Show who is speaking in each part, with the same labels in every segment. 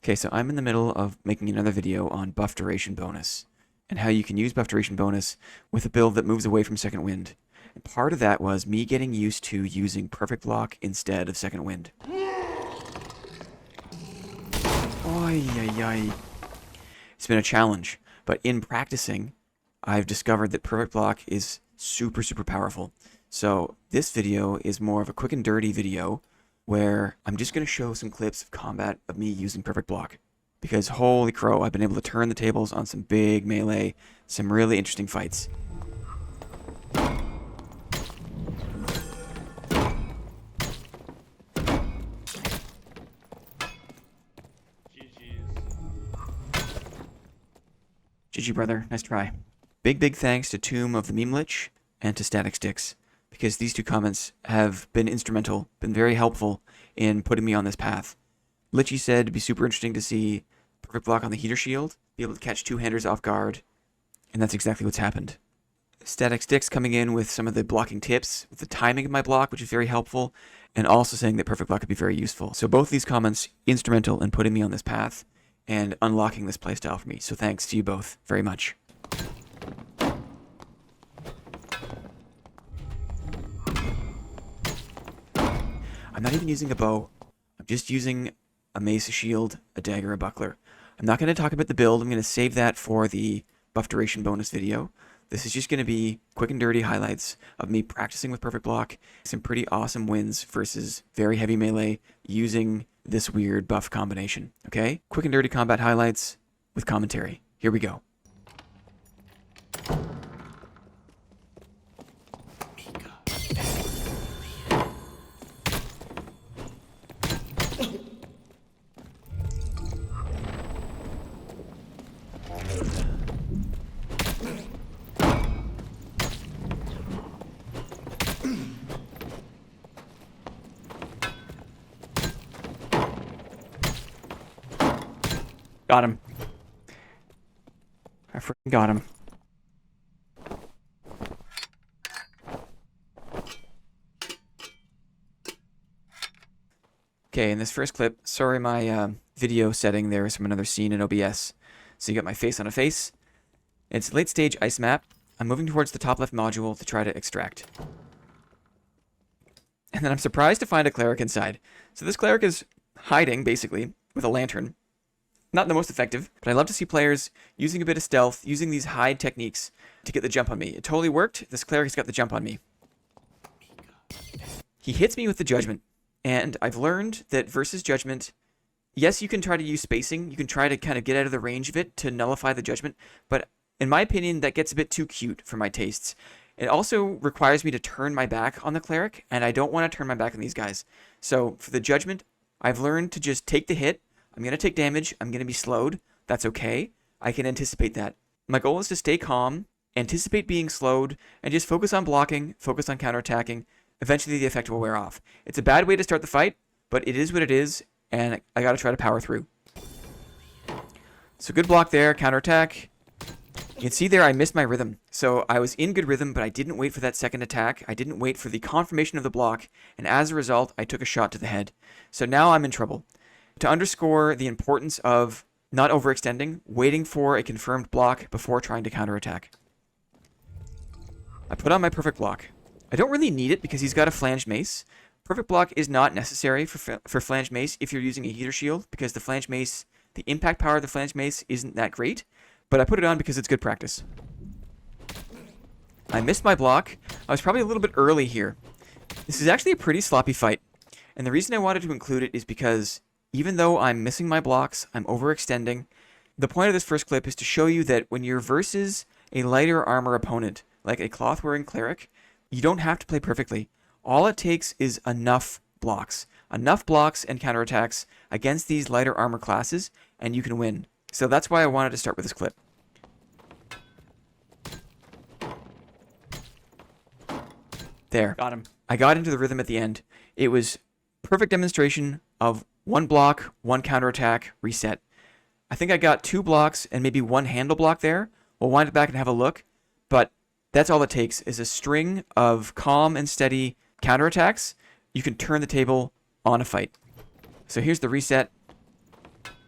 Speaker 1: Okay, so I'm in the middle of making another video on buff duration bonus and how you can use buff duration bonus with a build that moves away from second wind. And part of that was me getting used to using perfect block instead of second wind. Oy, ay, ay. It's been a challenge, but in practicing, I've discovered that perfect block is super powerful. So this video is more of a quick and dirty video where I'm just going to show some clips of combat of me using perfect block. Because holy crow, I've been able to turn the tables on some big melee, some really interesting fights. GG, brother. Nice try. Big thanks to Tomb of the Meme Lich and to Static Sticks, because these two comments have been instrumental, been very helpful in putting me on this path. Lichy said it'd be super interesting to see perfect block on the heater shield, be able to catch two-handers off guard, and that's exactly what's happened. Static Sticks coming in with some of the blocking tips, with the timing of my block, which is very helpful, and also saying that perfect block could be very useful. So both these comments instrumental in putting me on this path and unlocking this playstyle for me. So thanks to you both very much. I'm not even using a bow. I'm just using a mace, a shield, a dagger, a buckler. I'm not going to talk about the build. I'm going to save that for the buff duration bonus video. This is just going to be quick and dirty highlights of me practicing with perfect block, some pretty awesome wins versus very heavy melee using this weird buff combination. Okay? Quick and dirty combat highlights with commentary. Here we go. Got him. I freaking got him. Okay, in this first clip, sorry my video setting there is from another scene in OBS. So you got my face on a face. It's late stage ice map. I'm moving towards the top left module to try to extract. And then I'm surprised to find a cleric inside. So this cleric is hiding, basically, with a lantern. Not the most effective, but I love to see players using a bit of stealth, using these hide techniques to get the jump on me. It totally worked. This cleric's got the jump on me. He hits me with the judgment, and I've learned that versus judgment, yes, you can try to use spacing. You can try to kind of get out of the range of it to nullify the judgment, but in my opinion, that gets a bit too cute for my tastes. It also requires me to turn my back on the cleric, and I don't want to turn my back on these guys. So for the judgment, I've learned to just take the hit. I'm going to take damage. I'm going to be slowed. That's okay. I can anticipate that. My goal is to stay calm, anticipate being slowed, and just focus on blocking, focus on counterattacking. Eventually, the effect will wear off. It's a bad way to start the fight, but it is what it is, and I got to try to power through. So good block there, counterattack. You can see there I missed my rhythm. So I was in good rhythm, but I didn't wait for that second attack. I didn't wait for the confirmation of the block, and as a result, I took a shot to the head. So now I'm in trouble. To underscore the importance of not overextending, waiting for a confirmed block before trying to counterattack. I put on my perfect block. I don't really need it because he's got a flanged mace. Perfect block is not necessary for flanged mace if you're using a heater shield, because the flanged mace, the impact power of the flanged mace isn't that great, but I put it on because it's good practice. I missed my block. I was probably a little bit early here. This is actually a pretty sloppy fight, and the reason I wanted to include it is because even though I'm missing my blocks, I'm overextending. The point of this first clip is to show you that when you're versus a lighter armor opponent, like a cloth-wearing cleric, you don't have to play perfectly. All it takes is enough blocks. Enough blocks and counterattacks against these lighter armor classes, and you can win. So that's why I wanted to start with this clip. There. Got him. I got into the rhythm at the end. It was perfect demonstration of one block, one counterattack, reset. I think I got 2 blocks and maybe 1 handle block there. We'll wind it back and have a look. But that's all it takes is a string of calm and steady counterattacks. You can turn the table on a fight. So here's the reset.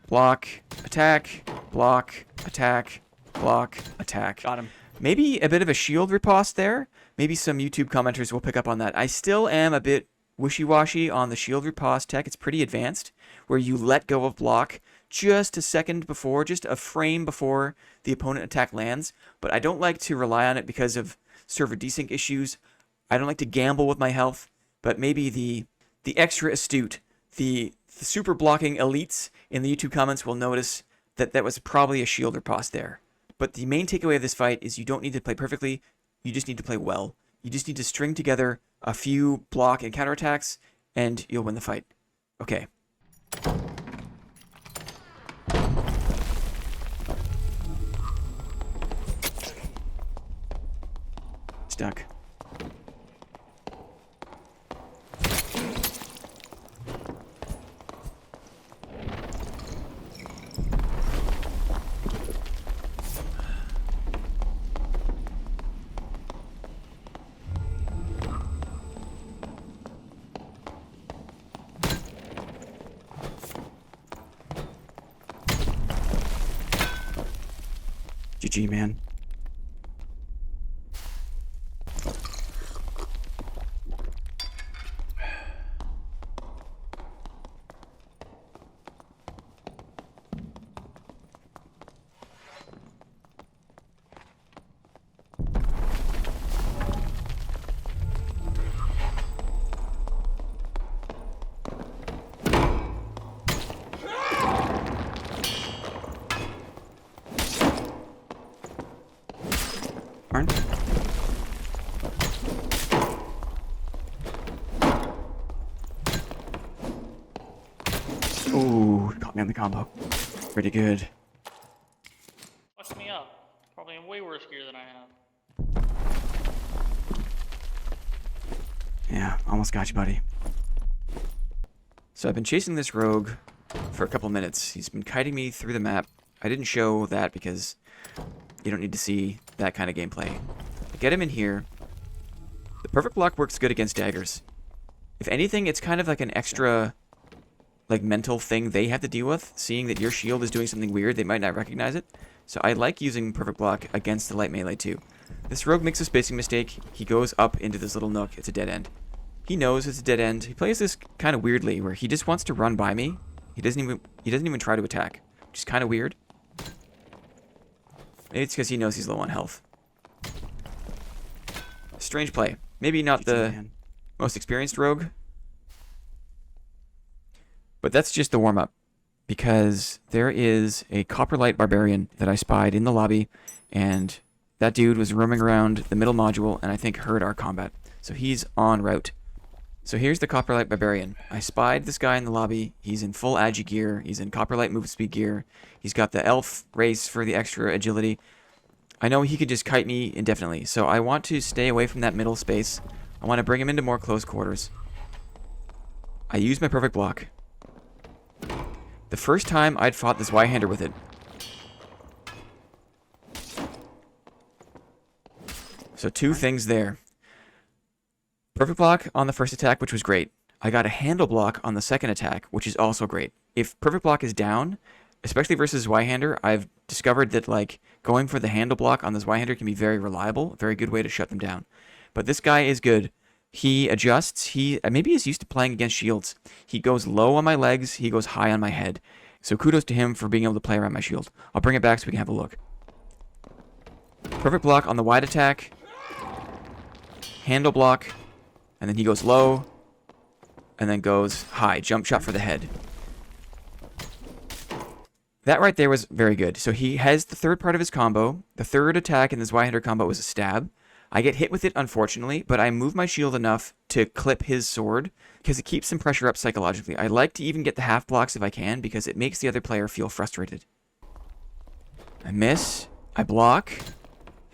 Speaker 1: block, attack, block, attack, block, attack.
Speaker 2: Got him.
Speaker 1: Maybe a bit of a shield riposte there. Maybe some YouTube commenters will pick up on that. I still am a bit wishy-washy on the shield riposte tech. It's pretty advanced, where you let go of block just a second before, just a frame before the opponent attack lands. But I don't like to rely on it because of server desync issues. I don't like to gamble with my health. But maybe the extra astute, the super blocking elites in the YouTube comments will notice that that was probably a shield riposte there. But the main takeaway of this fight is you don't need to play perfectly. You just need to play well. You just need to string together a few block and counterattacks, and you'll win the fight. Okay. Stuck. GG, man. Ooh, caught me on the combo. Pretty good.
Speaker 3: Fucked me up. Probably in way worse gear than I have.
Speaker 1: Yeah, almost got you, buddy. So I've been chasing this rogue for a couple minutes. He's been kiting me through the map. I didn't show that because you don't need to see that kind of gameplay. I get him in here. The perfect block works good against daggers. If anything, it's kind of like an extra like mental thing they have to deal with, seeing that your shield is doing something weird, they might not recognize it. So I like using perfect block against the light melee too. This rogue makes a spacing mistake. He goes up into this little nook. It's a dead end. He knows it's a dead end. He plays this kind of weirdly, where he just wants to run by me. He doesn't even try to attack, which is kind of weird. Maybe it's because he knows he's low on health. Strange play. Maybe not the most experienced rogue, but that's just the warm-up, because there is a Copperlight Barbarian that I spied in the lobby, and that dude was roaming around the middle module and I think heard our combat. So he's en route. So here's the Copperlight Barbarian. I spied this guy in the lobby. He's in full Agi gear. He's in Copperlight move speed gear. He's got the elf race for the extra agility. I know he could just kite me indefinitely, so I want to stay away from that middle space. I want to bring him into more close quarters. I use my perfect block. The first time I'd fought this Y-hander with it. So two things there. Perfect block on the first attack, which was great. I got a handle block on the second attack, which is also great. If perfect block is down, especially versus Y-hander, I've discovered that like going for the handle block on this Y-hander can be very reliable, a very good way to shut them down. But this guy is good. He adjusts. Maybe he's used to playing against shields. He goes low on my legs. He goes high on my head. So kudos to him for being able to play around my shield. I'll bring it back so we can have a look. Perfect block on the wide attack. Handle block. And then he goes low. And then goes high. Jump shot for the head. That right there was very good. So he has the third part of his combo. The third attack in this Y-hander combo was a stab. I get hit with it, unfortunately, but I move my shield enough to clip his sword because it keeps some pressure up psychologically. I like to even get the half blocks if I can because it makes the other player feel frustrated. I miss. I block.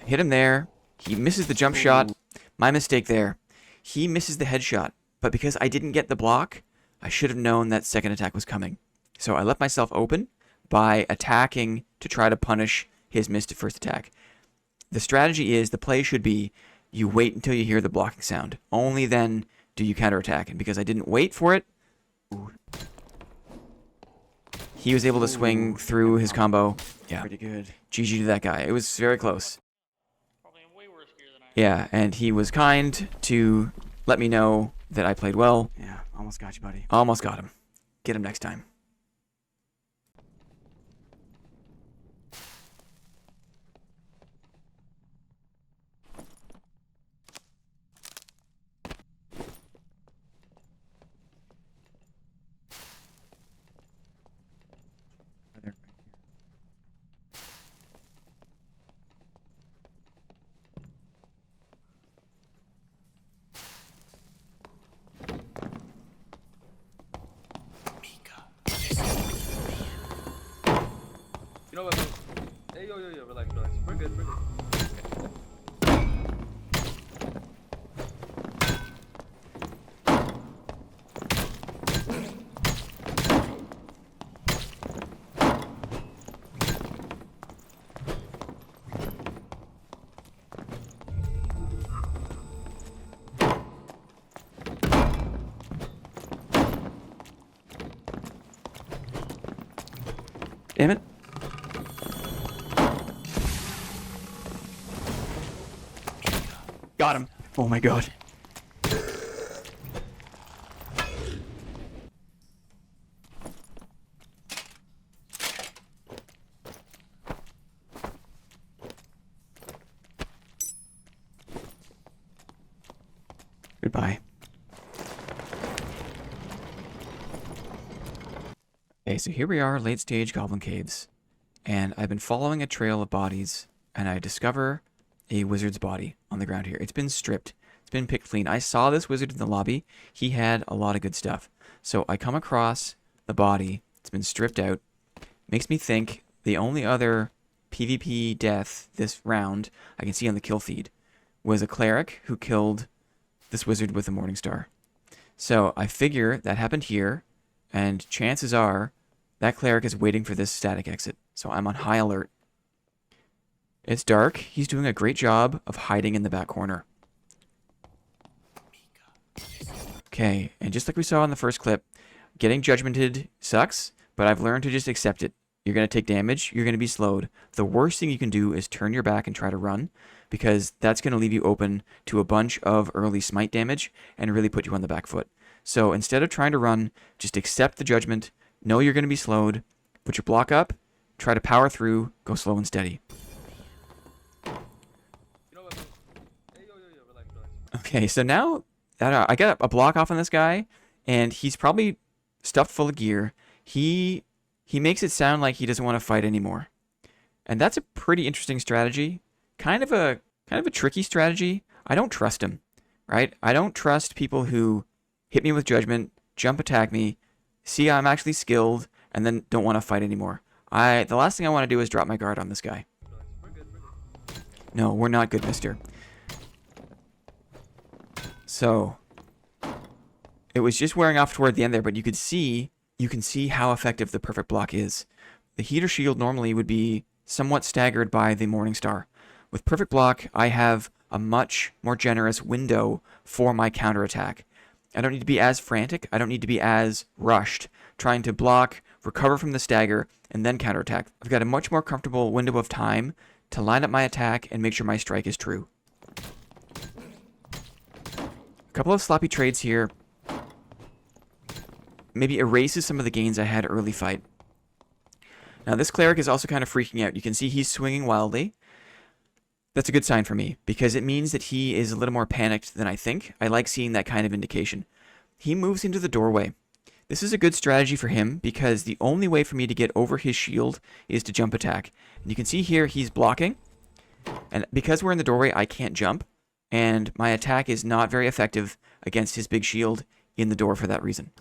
Speaker 1: Hit him there. He misses the jump shot. My mistake there. He misses the headshot, but because I didn't get the block, I should have known that second attack was coming. So I left myself open by attacking to try to punish his missed first attack. The strategy is, the play should be, you wait until you hear the blocking sound. Only then do you counterattack. And because I didn't wait for it, He was able to swing through his combo. Yeah.
Speaker 2: Pretty good.
Speaker 1: GG to that guy. It was very close.
Speaker 3: Probably in way worse gear than I am.
Speaker 1: Yeah, and he was kind to let me know that I played well.
Speaker 2: Yeah, almost got you, buddy.
Speaker 1: Almost got him. Get him next time.
Speaker 4: You know what? Hey, yo, relax. We're good.
Speaker 1: Damn it. Got him. Oh my god. Goodbye. Okay, so here we are, late stage Goblin Caves. And I've been following a trail of bodies, and I discover a wizard's body on the ground here. It's been stripped. It's been picked clean. I saw this wizard in the lobby. He had a lot of good stuff. So I come across the body. It's been stripped out. Makes me think the only other PvP death this round I can see on the kill feed was a cleric who killed this wizard with a morning star. So I figure that happened here, and chances are that cleric is waiting for this static exit. So I'm on high alert. It's dark. He's doing a great job of hiding in the back corner. Okay, and just like we saw in the first clip, getting judgmented sucks, but I've learned to just accept it. You're going to take damage. You're going to be slowed. The worst thing you can do is turn your back and try to run, because that's going to leave you open to a bunch of early smite damage and really put you on the back foot. So instead of trying to run, just accept the judgment. Know you're going to be slowed. Put your block up. Try to power through. Go slow and steady. Okay, so now I got a block off on this guy, and he's probably stuffed full of gear. He makes it sound like he doesn't want to fight anymore, and that's a pretty interesting strategy. Kind of a tricky strategy. I don't trust him, right? I don't trust people who hit me with judgment, jump attack me, see I'm actually skilled, and then don't want to fight anymore. The last thing I want to do is drop my guard on this guy. No, we're not good, mister. So it was just wearing off toward the end there, but you can see how effective the perfect block is. The heater shield normally would be somewhat staggered by the morning star. With perfect block, I have a much more generous window for my counterattack. I don't need to be as frantic. I don't need to be as rushed, trying to block, recover from the stagger, and then counterattack. I've got a much more comfortable window of time to line up my attack and make sure my strike is true. A couple of sloppy trades here. Maybe erases some of the gains I had early fight. Now this cleric is also kind of freaking out. You can see he's swinging wildly. That's a good sign for me, because it means that he is a little more panicked than I think. I like seeing that kind of indication. He moves into the doorway. This is a good strategy for him, because the only way for me to get over his shield is to jump attack. And you can see here he's blocking, and because we're in the doorway, I can't jump, and my attack is not very effective against his big shield in the door for that reason.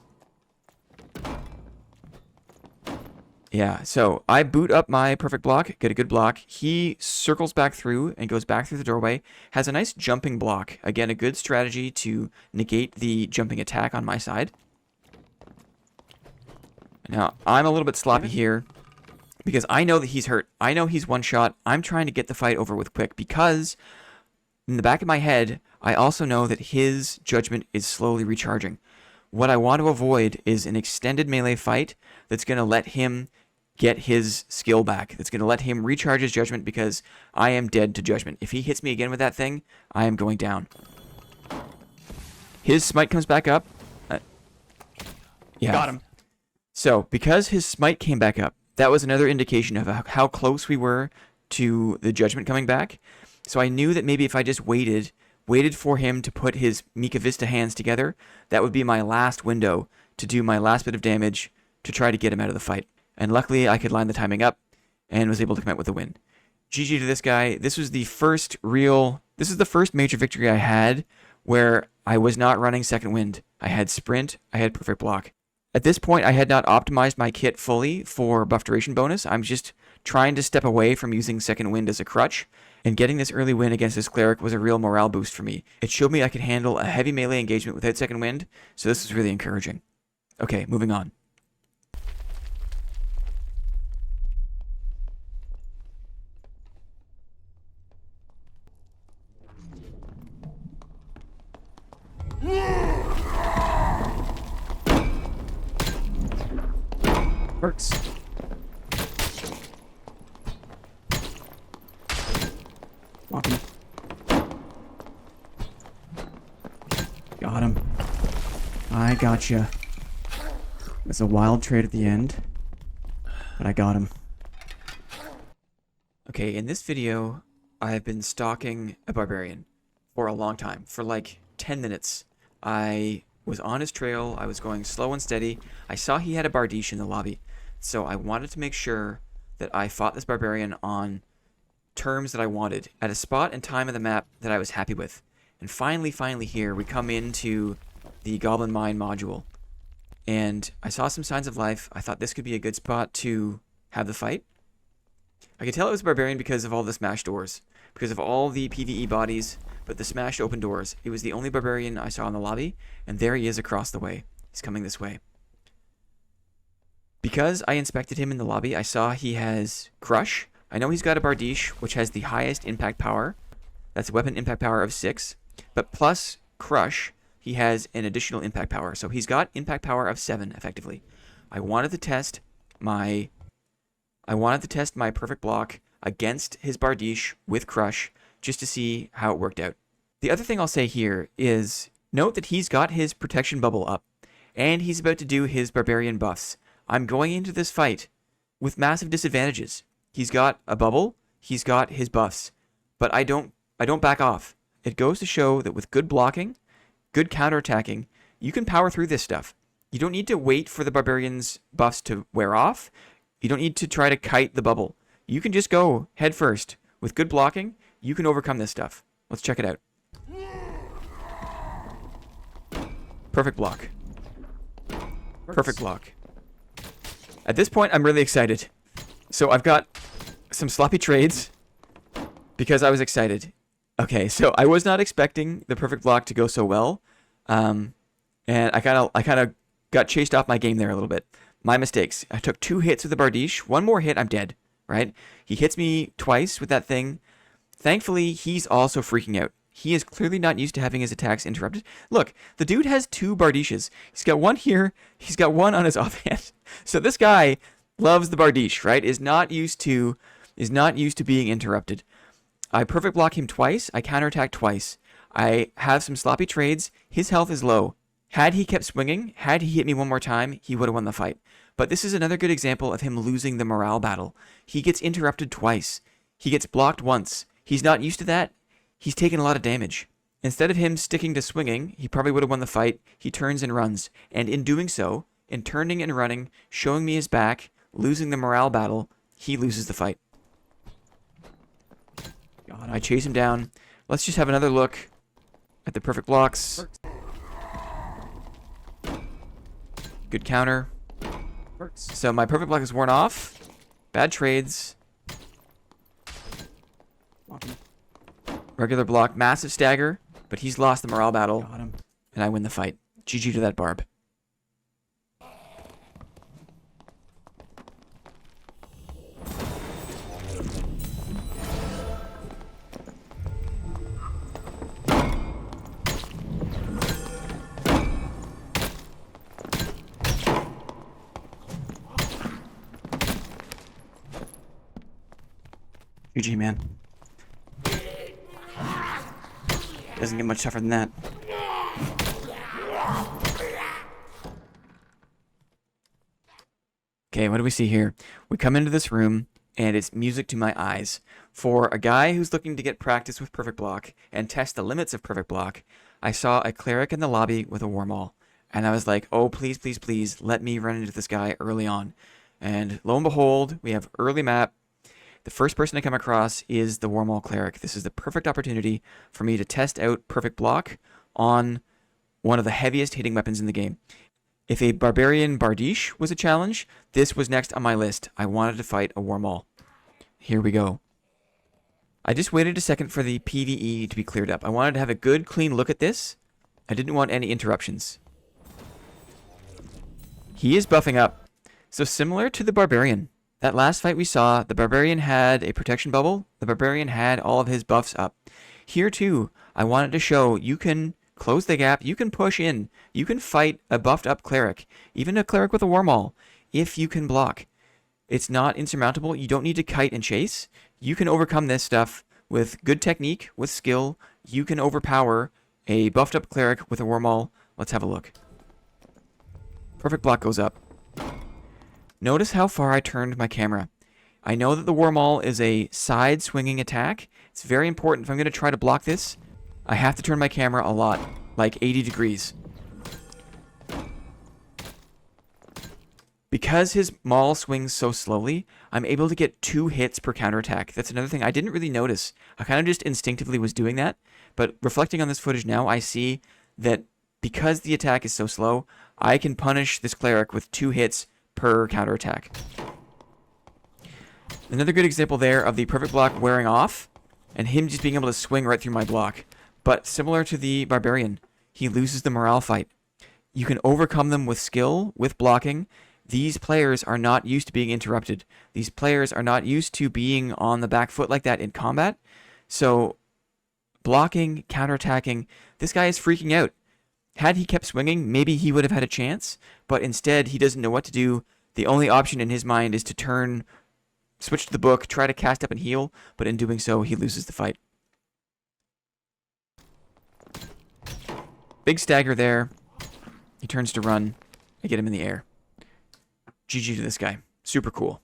Speaker 1: Yeah, so I boot up my perfect block, get a good block. He circles back through and goes back through the doorway, has a nice jumping block. Again, a good strategy to negate the jumping attack on my side. Now, I'm a little bit sloppy here because I know that he's hurt. I know he's one shot. I'm trying to get the fight over with quick because in the back of my head, I also know that his judgment is slowly recharging. what I want to avoid is an extended melee fight that's going to let him get his skill back. That's going to let him recharge his judgment because I am dead to judgment. If he hits me again with that thing, I am going down. His smite comes back up. Yeah.
Speaker 2: Got him.
Speaker 1: So, because his smite came back up, that was another indication of how close we were to the judgment coming back. So I knew that maybe if I just waited for him to put his Mika Vista hands together, that would be my last window to do my last bit of damage to try to get him out of the fight. And luckily, I could line the timing up and was able to come out with a win. GG to this guy. This is the first major victory I had where I was not running second wind. I had sprint, I had perfect block. At this point, I had not optimized my kit fully for buff duration bonus. I'm just trying to step away from using second wind as a crutch, and getting this early win against this cleric was a real morale boost for me. It showed me I could handle a heavy melee engagement without second wind, so this was really encouraging. Okay, moving on.
Speaker 2: Perks. Walk him. Got him. I gotcha. It's a wild trade at the end, but I got him.
Speaker 1: Okay, in this video, I have been stalking a barbarian for a long time, for like 10 minutes. I was on his trail, I was going slow and steady. I saw he had a Bardiche in the lobby, so I wanted to make sure that I fought this barbarian on terms that I wanted, at a spot and time of the map that I was happy with. And finally here, we come into the Goblin Mine module. And I saw some signs of life. I thought this could be a good spot to have the fight. I could tell it was a barbarian because of all the smashed doors, because of all the PvE bodies, but the smashed open doors. It was the only barbarian I saw in the lobby, and there he is across the way. He's coming this way. Because I inspected him in the lobby, I saw he has Crush. I know he's got a Bardiche, which has the highest impact power. That's a weapon impact power of 6. But plus Crush, he has an additional impact power. So he's got impact power of 7, effectively. I wanted to test my perfect block against his Bardiche with Crush, just to see how it worked out. The other thing I'll say here is, note that he's got his protection bubble up, and he's about to do his barbarian buffs. I'm going into this fight with massive disadvantages. He's got a bubble, he's got his buffs, but I don't back off. It goes to show that with good blocking, good counterattacking, you can power through this stuff. You don't need to wait for the barbarian's buffs to wear off. You don't need to try to kite the bubble. You can just go head first. With good blocking, you can overcome this stuff. Let's check it out. Perfect block. Perfect block. At this point, I'm really excited. So I've got some sloppy trades because I was excited. Okay, so I was not expecting the perfect block to go so well. And I kind of got chased off my game there a little bit. My mistakes. I took 2 hits with the Bardiche. One more hit, I'm dead, right? He hits me twice with that thing. Thankfully, he's also freaking out. He is clearly not used to having his attacks interrupted. Look, the dude has 2 Bardiches. He's got one here. He's got one on his offhand. So this guy loves the Bardiche, right? Is not used to being interrupted. I perfect block him twice. I counterattack twice. I have some sloppy trades. His health is low. Had he kept swinging, had he hit me one more time, he would have won the fight. But this is another good example of him losing the morale battle. He gets interrupted twice. He gets blocked once. He's not used to that. He's taken a lot of damage. Instead of him sticking to swinging, he probably would have won the fight. He turns and runs. And in doing so, in turning and running, showing me his back, losing the morale battle, he loses the fight. God, I chase him down. Let's just have another look at the perfect blocks. Good counter. So my perfect block is worn off. Bad trades. Regular block, massive stagger, but he's lost the morale battle, and I win the fight. GG to that Barb.
Speaker 2: GG, man. Doesn't get much tougher than that. Okay, what do we see here? We come into this room, and it's music to my eyes. For a guy who's looking to get practice with Perfect Block and test the limits of Perfect Block, I saw a cleric in the lobby with a War Maul. And I was like, oh, please, please, please, let me run into this guy early on. And lo and behold, we have early map. The first person I come across is the War Maul cleric. This is the perfect opportunity for me to test out Perfect Block on one of the heaviest hitting weapons in the game. If a Barbarian Bardiche was a challenge, this was next on my list. I wanted to fight a War Maul. Here we go. I just waited a second for the PvE to be cleared up. I wanted to have a good, clean look at this. I didn't want any interruptions. He is buffing up. So similar to the Barbarian. That last fight we saw, the Barbarian had a protection bubble. The Barbarian had all of his buffs up. Here too, I wanted to show you can close the gap, you can push in, you can fight a buffed up cleric, even a cleric with a War Maul, if you can block. It's not insurmountable. You don't need to kite and chase. You can overcome this stuff with good technique, with skill. You can overpower a buffed up cleric with a War Maul. Let's have a look. Perfect Block goes up. Notice how far I turned my camera. I know that the War Maul is a side swinging attack. It's very important. If I'm going to try to block this, I have to turn my camera a lot, like 80 degrees. Because his Maul swings so slowly, I'm able to get 2 hits per counterattack. That's another thing I didn't really notice. I kind of just instinctively was doing that, but reflecting on this footage now, I see that because the attack is so slow, I can punish this cleric with 2 hits per counterattack. Another good example there of the Perfect Block wearing off, and him just being able to swing right through my block. But similar to the Barbarian, he loses the morale fight. You can overcome them with skill, with blocking. These players are not used to being interrupted. These players are not used to being on the back foot like that in combat. So, blocking, counterattacking, this guy is freaking out. Had he kept swinging, maybe he would have had a chance, but instead he doesn't know what to do. The only option in his mind is to turn, switch to the book, try to cast up and heal, but in doing so, he loses the fight. Big stagger there. He turns to run. I get him in the air. GG to this guy. Super cool.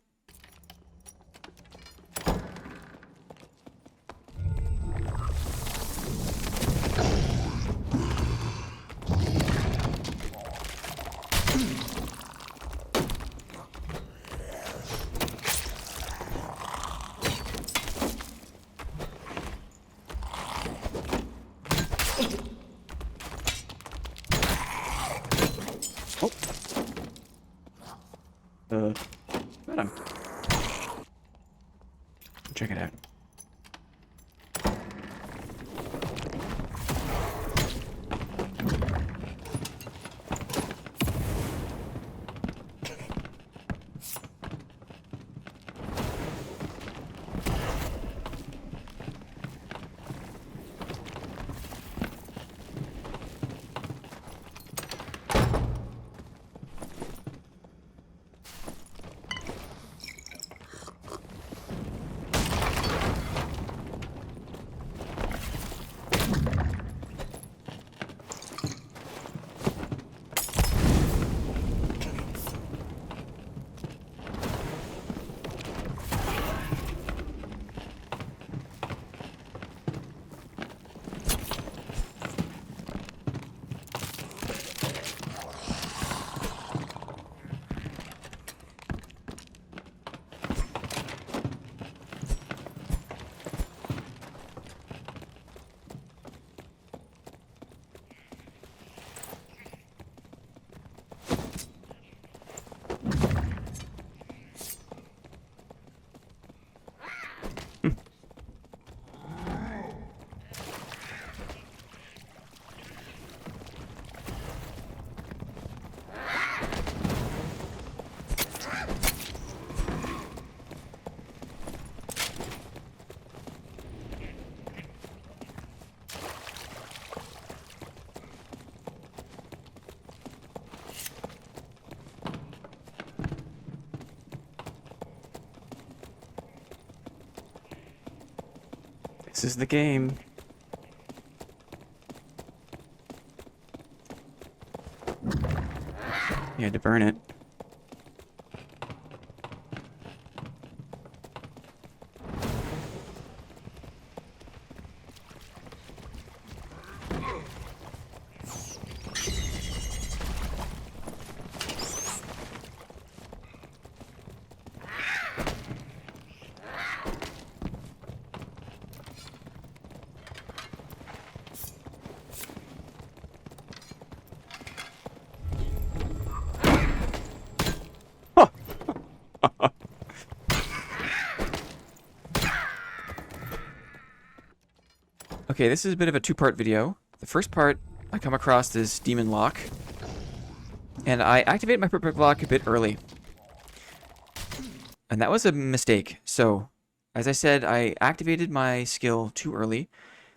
Speaker 2: Got him. Check it out.
Speaker 1: This is the game. You had to burn it. Okay, this is a bit of a two-part video. The first part, I come across this demon lock, and I activate my perk lock a bit early. And that was a mistake. So, as I said, I activated my skill too early.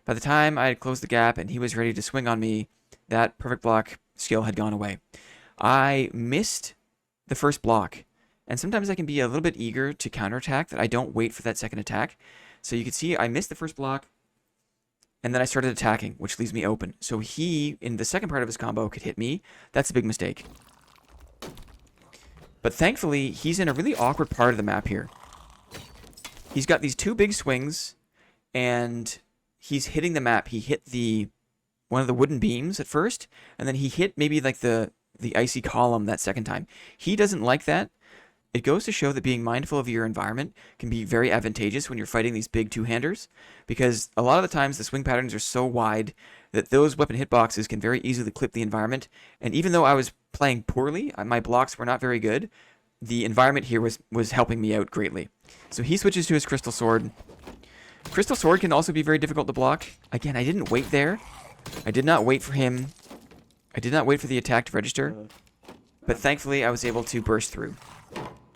Speaker 1: By the time I had closed the gap and he was ready to swing on me, that perfect block skill had gone away. I missed the first block, and sometimes I can be a little bit eager to counterattack, that I don't wait for that second attack. So you can see I missed the first block, and then I started attacking, which leaves me open. So he, in the second part of his combo, could hit me. That's a big mistake. But thankfully, he's in a really awkward part of the map here. He's got these two big swings, and he's hitting the map. He hit one of the wooden beams at first, and then he hit maybe like the icy column that second time. He doesn't like that. It goes to show that being mindful of your environment can be very advantageous when you're fighting these big two-handers, because a lot of the times the swing patterns are so wide that those weapon hitboxes can very easily clip the environment. And even though I was playing poorly, my blocks were not very good, the environment here was helping me out greatly. So he switches to his Crystal Sword. Crystal Sword can also be very difficult to block. Again, I didn't wait there. I did not wait for him. I did not wait for the attack to register. But thankfully, I was able to burst through.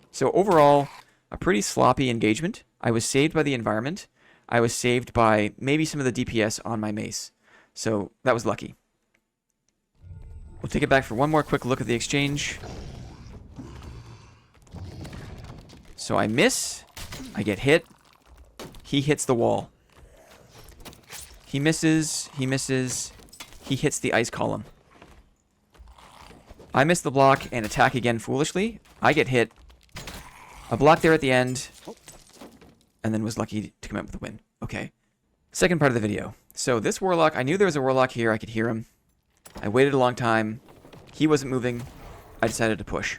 Speaker 1: So overall, a pretty sloppy engagement. I was saved by the environment. I was saved by maybe some of the DPS on my mace. So that was lucky. We'll take it back for one more quick look at the exchange. So I miss. I get hit. He hits the wall. He misses. He misses. He hits the ice column. I miss the block and attack again foolishly. I get hit. A block there at the end, and then was lucky to come out with a win. Okay. Second part of the video. So this Warlock, I knew there was a Warlock here. I could hear him. I waited a long time. He wasn't moving. I decided to push.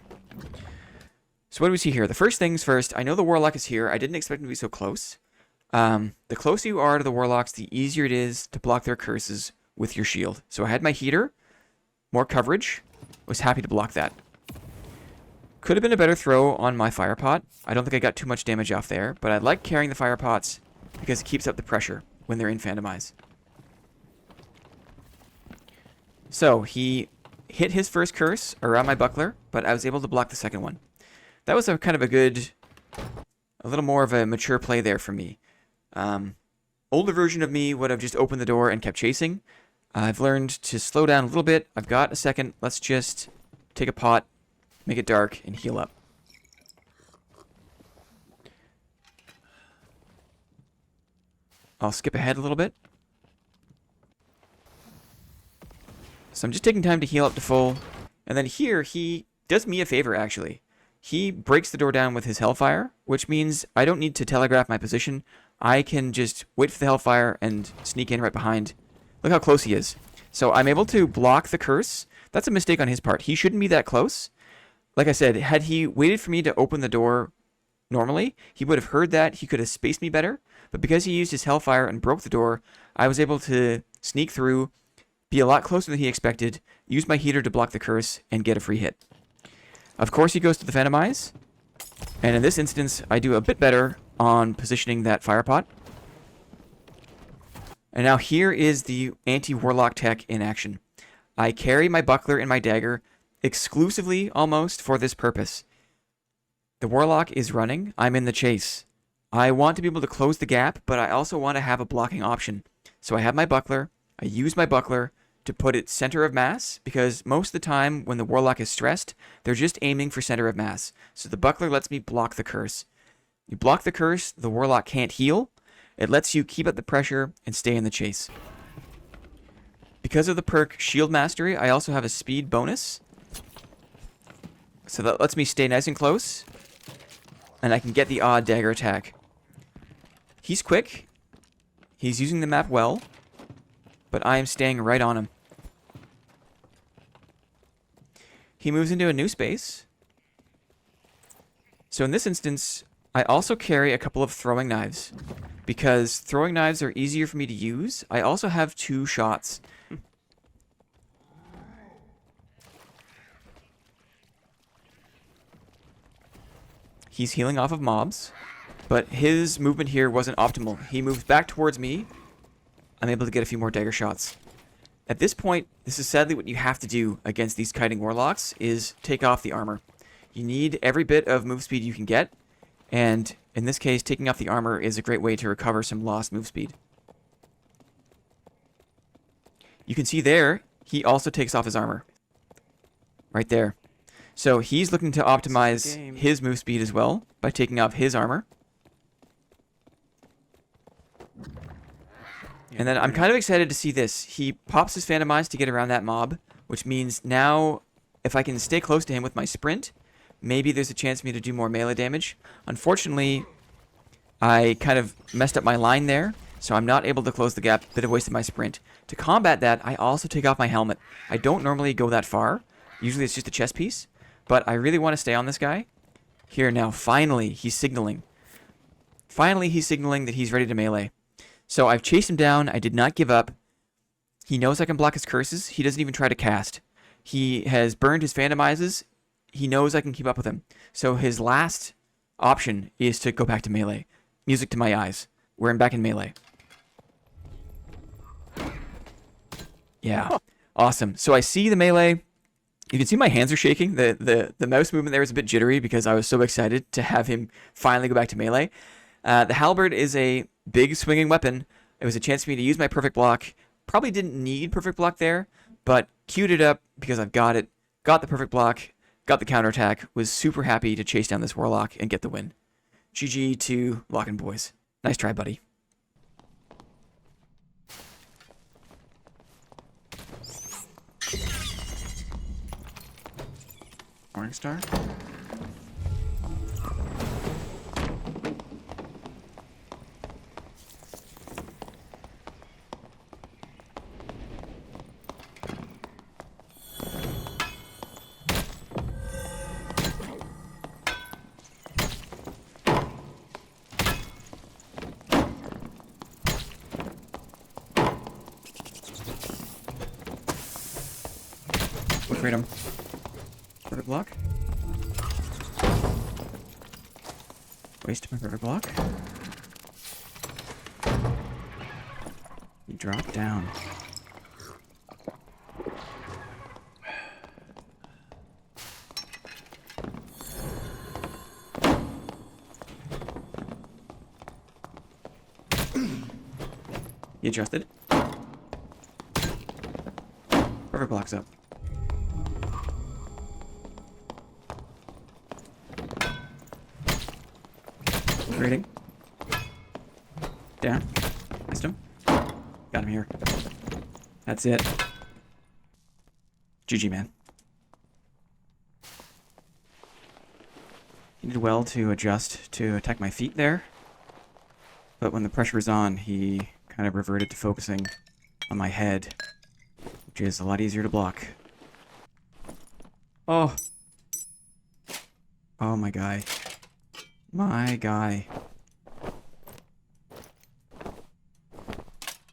Speaker 1: So what do we see here? The first things first, I know the Warlock is here. I didn't expect him to be so close. The closer you are to the Warlocks, the easier it is to block their curses with your shield. So I had my heater, more coverage. Was happy to block that. Could have been a better throw on my fire pot. I don't think I got too much damage off there, but I like carrying the fire pots because it keeps up the pressure when they're in Phantomize. So he hit his first curse around my buckler, but I was able to block the second one. That was a kind of a little more of a mature play there for me. Older version of me would have just opened the door and kept chasing. I've learned to slow down a little bit. I've got a second. Let's just take a pot, make it dark, and heal up. I'll skip ahead a little bit. So I'm just taking time to heal up to full. And then here, he does me a favor, actually. He breaks the door down with his Hellfire, which means I don't need to telegraph my position. I can just wait for the Hellfire and sneak in right behind. Look how close he is. So I'm able to block the curse. That's a mistake on his part. He shouldn't be that close. Like I said, had he waited for me to open the door normally, he would have heard that. He could have spaced me better. But because he used his Hellfire and broke the door, I was able to sneak through, be a lot closer than he expected, use my heater to block the curse, and get a free hit. Of course, he goes to the Phantomize. And in this instance, I do a bit better on positioning that fire pot. And now here is the anti-Warlock tech in action. I carry my buckler and my dagger exclusively, almost, for this purpose. The Warlock is running. I'm in the chase. I want to be able to close the gap, but I also want to have a blocking option. So I have my buckler. I use my buckler to put it center of mass, because most of the time when the Warlock is stressed, they're just aiming for center of mass. So the buckler lets me block the curse. You block the curse, the Warlock can't heal,
Speaker 2: It lets you keep up the pressure and stay in the chase. Because of the perk Shield Mastery, I also have a speed bonus. So that lets me stay nice and close. And I can get the odd dagger attack. He's quick. He's using the map well. But I am staying right on him. He moves into a new space. So in this instance, I also carry a couple of throwing knives. Because throwing knives are easier for me to use, I also have 2 shots. He's healing off of mobs, but his movement here wasn't optimal. He moves back towards me. I'm able to get a few more dagger shots. At this point, this is sadly what you have to do against these kiting warlocks, is take off the armor. You need every bit of move speed you can get, and in this case, taking off the armor is a great way to recover some lost move speed. You can see there, he also takes off his armor. Right there. So he's looking to optimize his move speed as well by taking off his armor. And then I'm kind of excited to see this. He pops his Phantom Eyes to get around that mob, which means now if I can stay close to him with my sprint, maybe there's a chance for me to do more melee damage. Unfortunately, I kind of messed up my line there, so I'm not able to close the gap. Bit of wasted my sprint. To combat that, I also take off my helmet. I don't normally go that far. Usually it's just a chest piece. But I really want to stay on this guy. Here now, finally, he's signaling. Finally, he's signaling that he's ready to melee. So I've chased him down. I did not give up. He knows I can block his curses. He doesn't even try to cast. He has burned his Phantomizes. He knows I can keep up with him. So his last option is to go back to melee. Music to my eyes. We're back in melee. Yeah. Awesome. So I see the melee. You can see my hands are shaking. The mouse movement there is a bit jittery because I was so excited to have him finally go back to melee. The halberd is a big swinging weapon. It was a chance for me to use my perfect block. Probably didn't need perfect block there, but queued it up because I've got it. Got the perfect block. Got the counterattack. Was super happy to chase down this warlock and get the win. GG to Lockin' Boys. Nice try, buddy.
Speaker 1: Morningstar. Freedom. Perfect block. Waste my perfect block. You drop down. You adjusted. Perfect block's up. Rating. Down. Missed him. Got him here. That's it. GG, man. He did well to adjust to attack my feet there. But when the pressure was on, he kind of reverted to focusing on my head, which is a lot easier to block. Oh. Oh, my guy. My guy.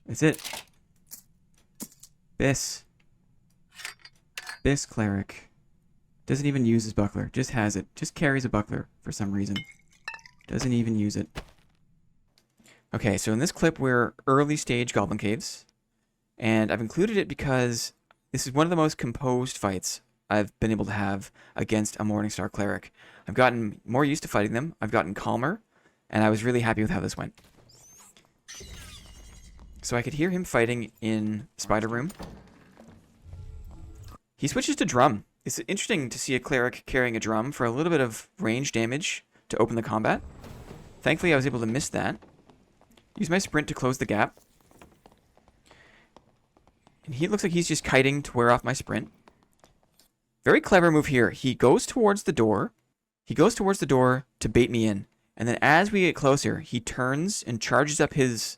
Speaker 1: That's it. Biss Cleric. Doesn't even use his buckler. Just has it. Just carries a buckler for some reason. Doesn't even use it. Okay, so in this clip we're early stage Goblin Caves. And I've included it because this is one of the most composed fights I've been able to have against a Morningstar Cleric. I've gotten more used to fighting them. I've gotten calmer. And I was really happy with how this went. So I could hear him fighting in Spider Room. He switches to drum. It's interesting to see a cleric carrying a drum for a little bit of range damage to open the combat. Thankfully, I was able to miss that.
Speaker 2: Use my sprint to close the gap. And he looks like he's just kiting to wear off my sprint. Very clever move here. He goes towards the door. He goes towards the door to bait me in. And then as we get closer, he turns and charges up his...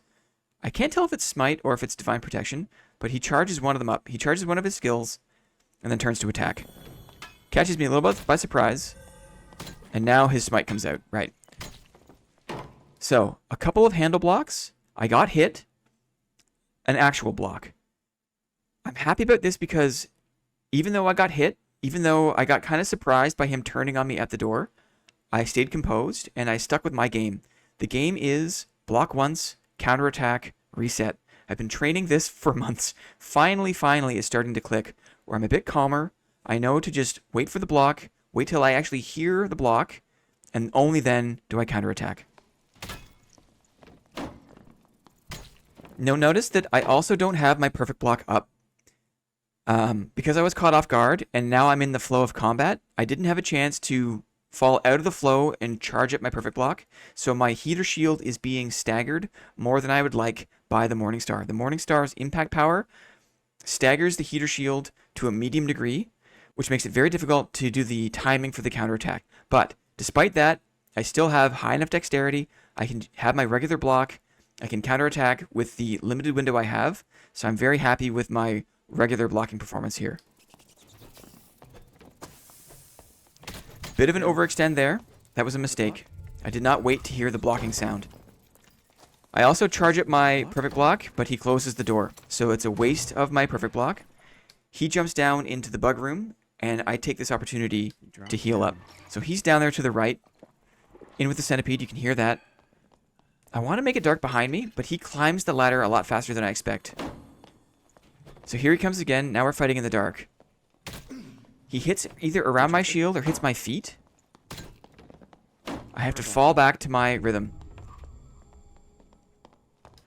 Speaker 2: I can't tell if it's Smite or if it's Divine Protection, but he charges one of them up. He charges one of his skills and then turns to attack. Catches me a little bit by surprise. And now his Smite comes out. Right. So, a couple of handle blocks. I got hit. An actual block. I'm happy about this because even though I got hit, even though I got kind of surprised by him turning on me at the door, I stayed composed and I stuck with my game. The game is block once, counterattack, reset. I've been training this for months. Finally, it's starting to click where I'm a bit calmer. I know to just wait for the block, wait till I actually hear the block, and only then do I counterattack. Now notice that I also don't have my perfect block up. Because I was caught off guard and now I'm in the flow of combat, I didn't have a chance to fall out of the flow and charge up my perfect block. So my heater shield is being staggered more than I would like by the Morningstar. The Morningstar's impact power staggers the heater shield to a medium degree, which makes it very difficult to do the timing for the counterattack. But despite that, I still have high enough dexterity. I can have my regular block. I can counterattack with the limited window I have. So I'm very happy with my regular blocking performance here. Bit of an overextend there. That was a mistake. I did not wait to hear the blocking sound. I also charge up my perfect block, but he closes the door. So it's a waste of my perfect block. He jumps down into the bug room, and I take this opportunity to heal up. So he's down there to the right. In with the centipede, you can hear that. I want to make it dark behind me, but he climbs the ladder a lot faster than I expect. So here he comes again. Now we're fighting in the dark. He hits either around my shield or hits my feet. I have to fall back to my rhythm.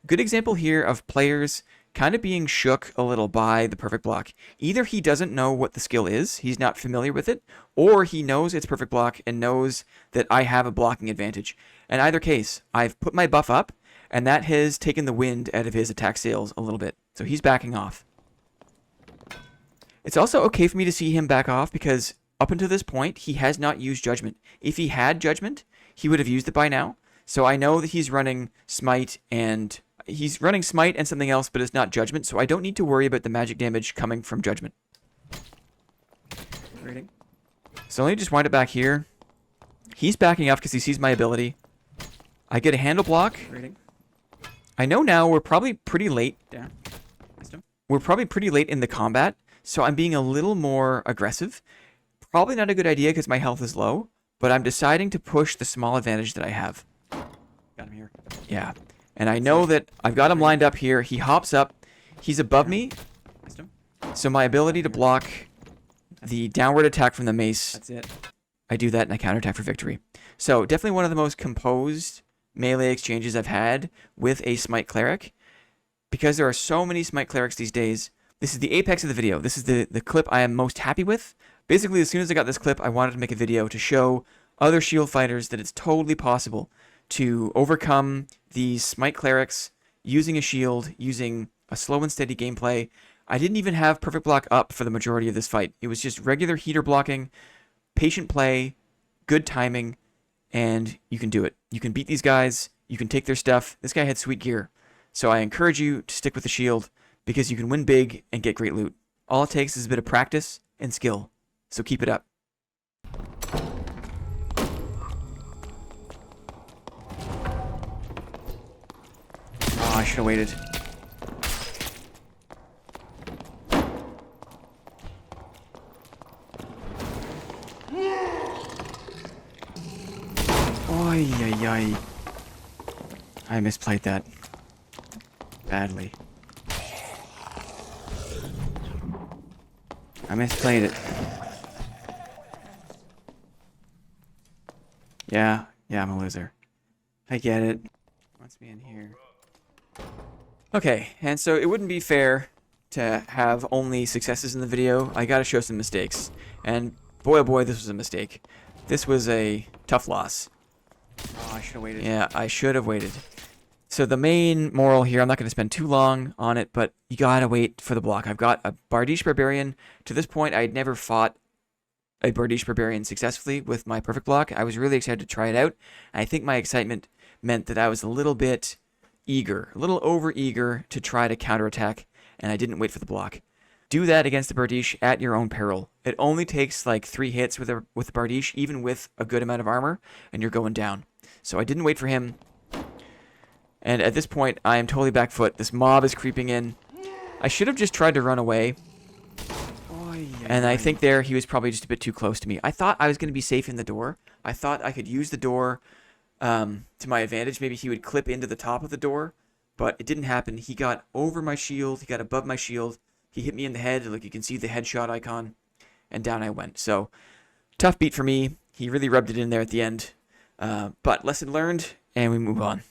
Speaker 2: Good example here of players kind of being shook a little by the perfect block. Either he doesn't know what the skill is, he's not familiar with it, or he knows it's perfect block and knows that I have a blocking advantage. In either case, I've put my buff up, and that has taken the wind out of his attack sails a little bit. So he's backing off. It's also okay for me to see him back off because up until this point, he has not used Judgment. If he had Judgment, he would have used it by now. So I know that he's running Smite and something else, but it's not Judgment. So I don't need to worry about the magic damage coming from Judgment. Rating. So let me just wind it back here. He's backing off because he sees my ability. I get a handle block. Rating. I know now we're probably pretty late. Down. We're probably pretty late in the combat. So I'm being a little more aggressive. Probably not a good idea because my health is low, but I'm deciding to push the small advantage that I have.
Speaker 1: Got him here.
Speaker 2: Yeah. And I know that I've got him lined up here. He hops up. He's above me. So my ability to block the downward attack from the mace.
Speaker 1: That's it.
Speaker 2: I do that and I counterattack for victory. So definitely one of the most composed melee exchanges I've had with a Smite Cleric. Because there are so many Smite Clerics these days, this is the apex of the video. This is the clip I am most happy with. Basically, as soon as I got this clip, I wanted to make a video to show other shield fighters that it's totally possible to overcome these Smite Clerics using a shield, using a slow and steady gameplay. I didn't even have perfect block up for the majority of this fight. It was just regular heater blocking, patient play, good timing, and you can do it. You can beat these guys. You can take their stuff. This guy had sweet gear. So I encourage you to stick with the shield, because you can win big and get great loot. All it takes is a bit of practice and skill. So keep it up. Oh, I should have waited. Oy, ay, ay. I misplayed that. Badly. I misplayed it. Yeah, I'm a loser. I get it. Wants me in here. Okay, and so it wouldn't be fair to have only successes in the video. I gotta show some mistakes. And boy oh boy, this was a mistake. This was a tough loss. Oh, I should have waited. Yeah, I should have waited. So the main moral here, I'm not going to spend too long on it, but you gotta wait for the block. I've got a Bardiche Barbarian. To this point, I had never fought a Bardiche Barbarian successfully with my perfect block. I was really excited to try it out. I think my excitement meant that I was a little bit eager, a little over-eager to try to counterattack, and I didn't wait for the block. Do that against the Bardiche at your own peril. It only takes like 3 hits with the Bardiche, even with a good amount of armor, and you're going down. So I didn't wait for him. And at this point, I am totally back foot. This mob is creeping in. I should have just tried to run away. And I think there he was probably just a bit too close to me. I thought I was going to be safe in the door. I thought I could use the door to my advantage. Maybe he would clip into the top of the door. But it didn't happen. He got over my shield. He got above my shield. He hit me in the head. Like you can see the headshot icon. And down I went. So tough beat for me. He really rubbed it in there at the end. But lesson learned. And we move on.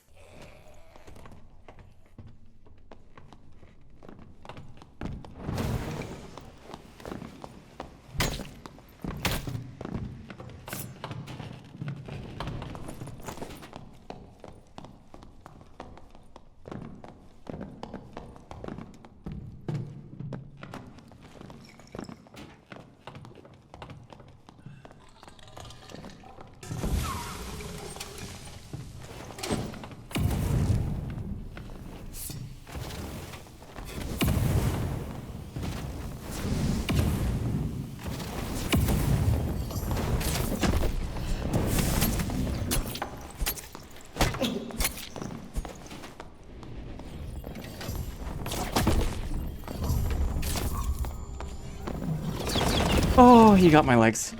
Speaker 1: Oh, he got my legs.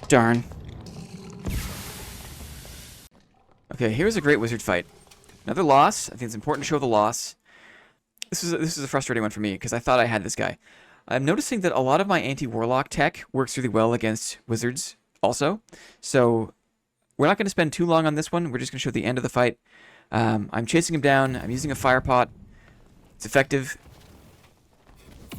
Speaker 1: Darn.
Speaker 2: Okay, here's a great wizard fight. Another loss. I think it's important to show the loss. This is a frustrating one for me because I thought I had this guy. I'm noticing that a lot of my anti-warlock tech works really well against wizards also. So we're not going to spend too long on this one. We're just going to show the end of the fight. I'm chasing him down. I'm using a fire pot. It's effective.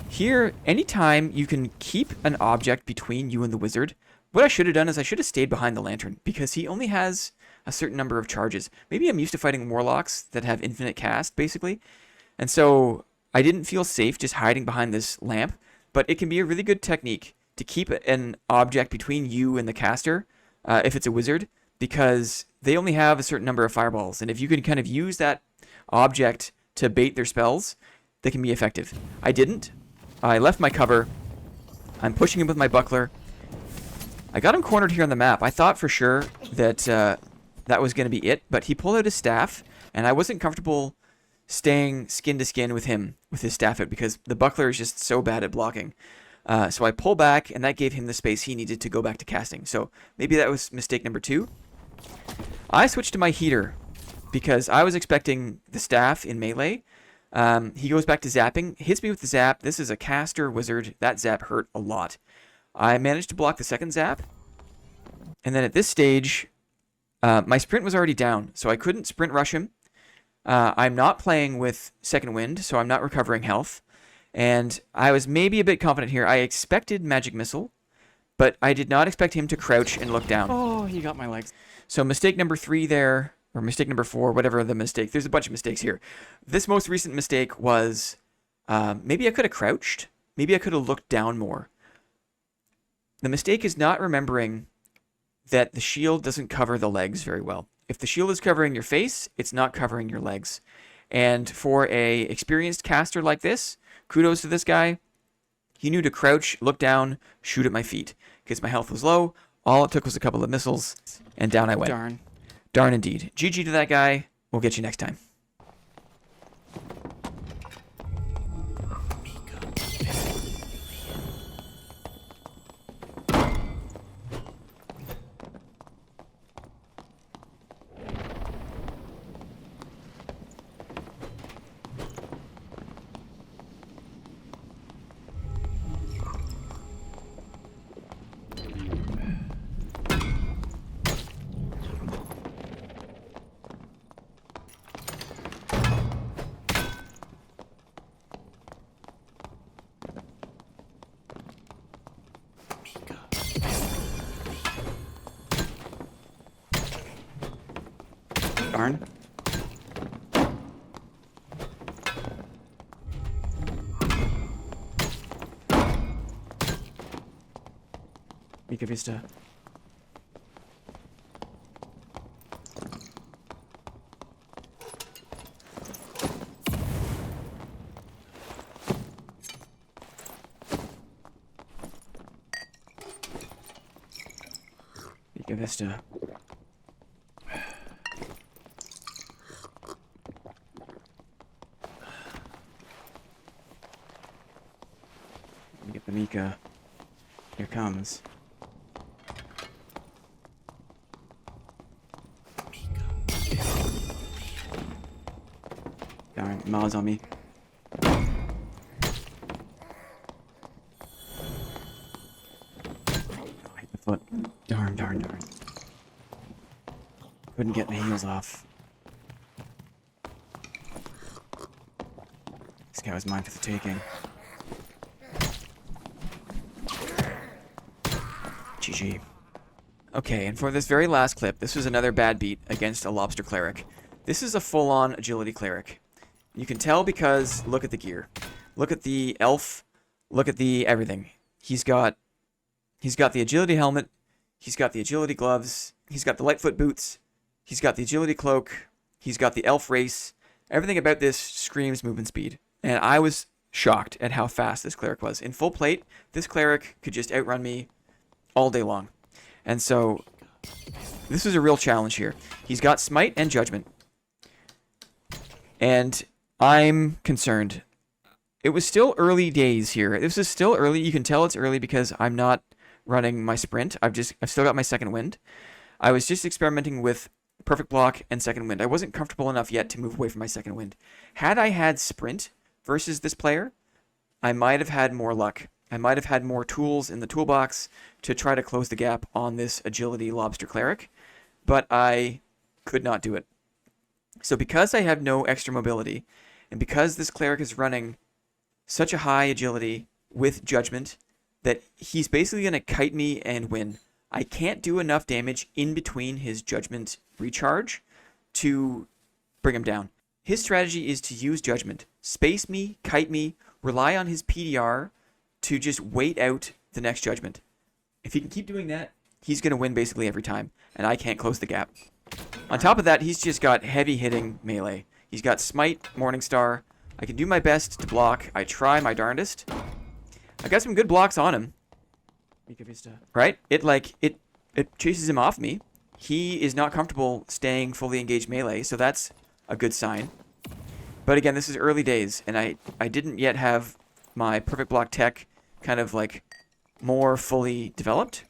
Speaker 2: Here, anytime you can keep an object between you and the wizard, what I should have done is I should have stayed behind the lantern because he only has a certain number of charges. Maybe I'm used to fighting warlocks that have infinite cast, basically. And so I didn't feel safe just hiding behind this lamp, but it can be a really good technique to keep an object between you and the caster, if it's a wizard, because they only have a certain number of fireballs. And if you can kind of use that object to bait their spells, they can be effective. I didn't. I left my cover. I'm pushing him with my buckler. I got him cornered here on the map. I thought for sure that that was going to be it, but he pulled out his staff, and I wasn't comfortable staying skin to skin with him with his staff out because the buckler is just so bad at blocking. So I pull back, and that gave him the space he needed to go back to casting. So maybe that was mistake number 2. I switched to my heater because I was expecting the staff in melee. He goes back to zapping, hits me with the zap. This is a caster wizard. That zap hurt a lot. I managed to block the second zap. And then at this stage, my sprint was already down, so I couldn't sprint rush him. I'm not playing with second wind, so I'm not recovering health. And I was maybe a bit confident here. I expected magic missile, but I did not expect him to crouch and look down.
Speaker 1: Oh, he got my legs.
Speaker 2: So mistake number 3 there, or mistake number 4, whatever the mistake. There's a bunch of mistakes here. This most recent mistake was maybe I could have crouched. Maybe I could have looked down more. The mistake is not remembering that the shield doesn't cover the legs very well. If the shield is covering your face, it's not covering your legs. And for a experienced caster like this, kudos to this guy. He knew to crouch, look down, shoot at my feet. Because my health was low, all it took was a couple of missiles, and down I went.
Speaker 1: Darn.
Speaker 2: Darn indeed. GG to that guy. We'll get you next time.
Speaker 1: Darn. Mika Vista. Mika Vista. Get the Mika. Here comes. Darn, Ma's on me. Hit the foot. Darn, darn, darn. Couldn't get my heels off. This guy was mine for the taking. GG. Okay, and for this very last clip, this was another bad beat against a lobster cleric. This is a full-on agility cleric. You can tell because look at the gear. Look at the elf. Look at the everything. He's got the agility helmet. He's got the agility gloves. He's got the lightfoot boots. He's got the agility cloak. He's got the elf race. Everything about this screams movement speed. And I was shocked at how fast this cleric was. In full plate, this cleric could just outrun me all day long. And so this is a real challenge here. He's got Smite and Judgment. And I'm concerned. It was still early days here. This is still early. You can tell it's early because I'm not running my sprint. I've still got my second wind. I was just experimenting with perfect block and second wind. I wasn't comfortable enough yet to move away from my second wind. Had I had sprint versus this player, I might have had more luck. I might have had more tools in the toolbox to try to close the gap on this agility lobster cleric, but I could not do it. So because I have no extra mobility, and because this cleric is running such a high agility with judgment that he's basically going to kite me and win, I can't do enough damage in between his judgment recharge to bring him down. His strategy is to use judgment, space me, kite me, rely on his PDR to just wait out the next judgment. If he can keep doing that, he's going to win basically every time, and I can't close the gap. On top of that, he's just got heavy hitting melee. He's got Smite, Morningstar. I can do my best to block. I try my darndest. I got some good blocks on him. Right? It chases him off me. He is not comfortable staying fully engaged melee, so that's a good sign. But again, this is early days, and I didn't yet have my perfect block tech kind of like more fully developed.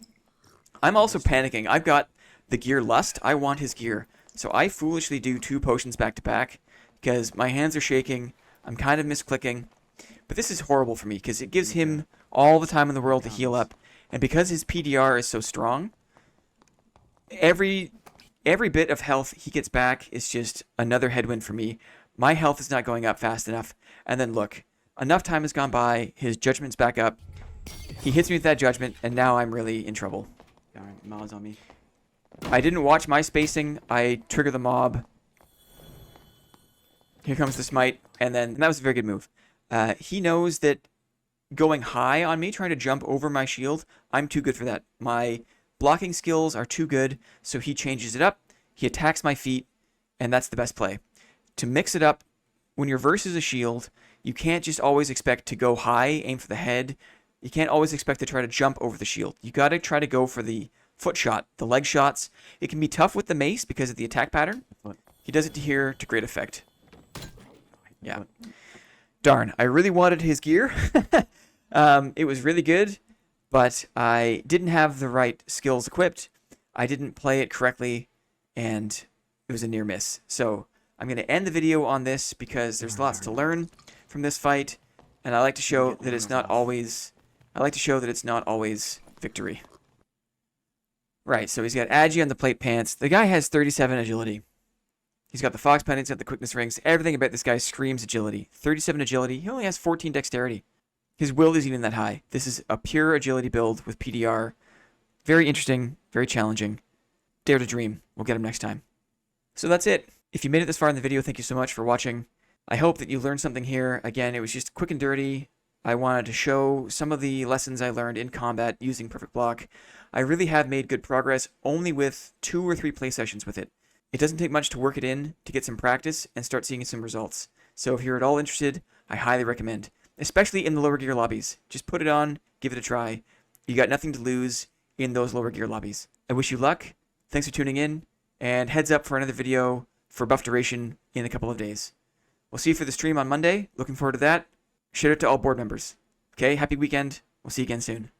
Speaker 1: I'm also panicking. I've got the gear lust. I want his gear. So I foolishly do 2 potions back to back because my hands are shaking. I'm kind of misclicking. But this is horrible for me because it gives him all the time in the world to heal up. And because his PDR is so strong, every bit of health he gets back is just another headwind for me. My health is not going up fast enough. And then look, enough time has gone by. His judgment's back up. He hits me with that judgment, and now I'm really in trouble. Darn, mob's on me. I didn't watch my spacing. I trigger the mob. Here comes the smite, and that was a very good move. He knows that going high on me, trying to jump over my shield, I'm too good for that. My blocking skills are too good, so he changes it up. He attacks my feet, and that's the best play. To mix it up, when you're versus a shield, you can't just always expect to go high, aim for the head. You can't always expect to try to jump over the shield. You got to try to go for the foot shot, the leg shots. It can be tough with the mace because of the attack pattern. He does it here to great effect. Yeah. Darn, I really wanted his gear. It was really good, but I didn't have the right skills equipped. I didn't play it correctly, and it was a near miss. So I'm going to end the video on this because there's lots to learn from this fight, and I like to show that it's not always victory. Right, so he's got Agi on the plate pants. The guy has 37 agility. He's got the fox pendants, got the quickness rings. Everything about this guy screams agility. 37 agility. He only has 14 dexterity. His will isn't even that high. This is a pure agility build with PDR. Very interesting, very challenging. Dare to dream. We'll get him next time. So that's it. If you made it this far in the video, thank you so much for watching. I hope that you learned something here. Again, it was just quick and dirty, I wanted to show some of the lessons I learned in combat using Perfect Block. I really have made good progress only with 2 or 3 play sessions with it. It doesn't take much to work it in to get some practice and start seeing some results. So if you're at all interested, I highly recommend, especially in the lower gear lobbies. Just put it on, give it a try. You got nothing to lose in those lower gear lobbies. I wish you luck. Thanks for tuning in, and heads up for another video for buff duration in a couple of days. We'll see you for the stream on Monday. Looking forward to that. Share it to all board members. Okay, happy weekend. We'll see you again soon.